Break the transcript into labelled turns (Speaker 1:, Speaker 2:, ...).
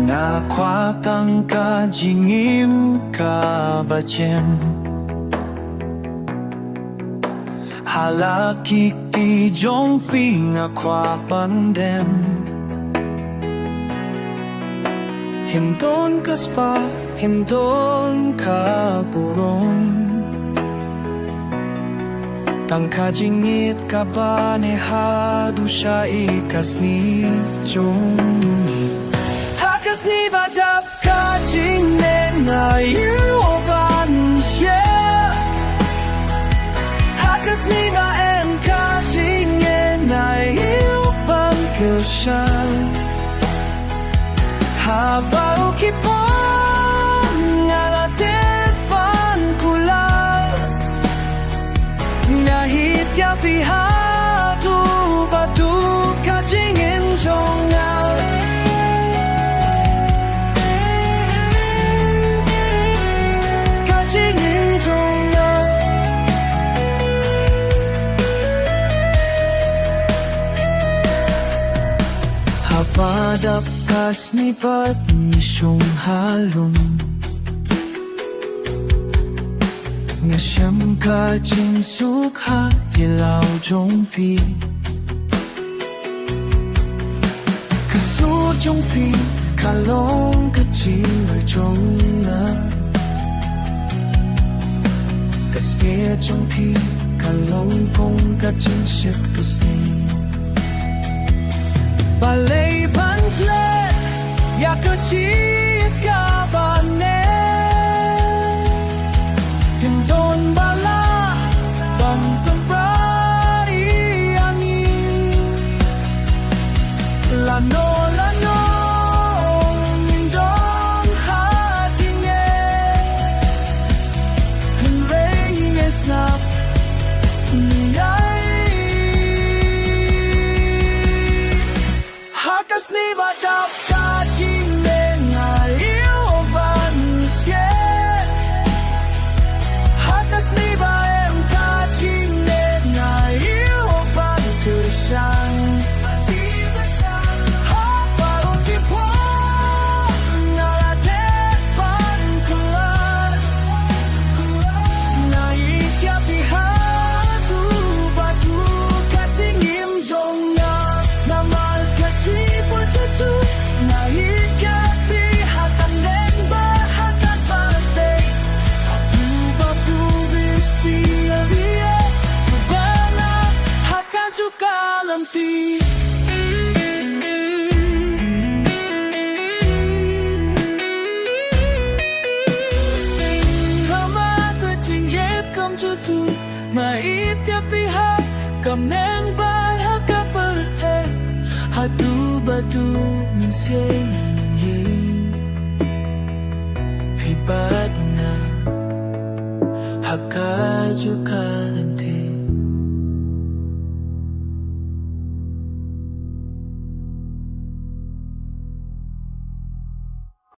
Speaker 1: Na kwatang ka jingim ka bajem Halakik ti jong fi nga kwa pandem Himdon ka spa, himdon ka burong Tangka jingit ka ba ne hadu siya ikas ni jong Hakas ni badap ka jingnen na yuoban siya Hakas ni ba en ka jingnen na yuoban siya Habau kipon ngalatit pan kulay Ngahit ya pihatu batu ka jingin jongal Ka jingin jongal Hapadap kas ni pat ni siyong halong Nga siyam ka jing sukha Filaw jong fi Kasu jong fi Kalong ka jing jong na Kasi jong fi Kalong kong ka jing shit kasi Balay pan play Ya kecil kabane Hindon bala Bang tembrari angin Lano lano Hindon hatinya Henrei esnap Niyay Hakas ni badap Mait ya pihak kam neng ban haka perte hadu badu min se nang ye Phi bad na haka ju kalanti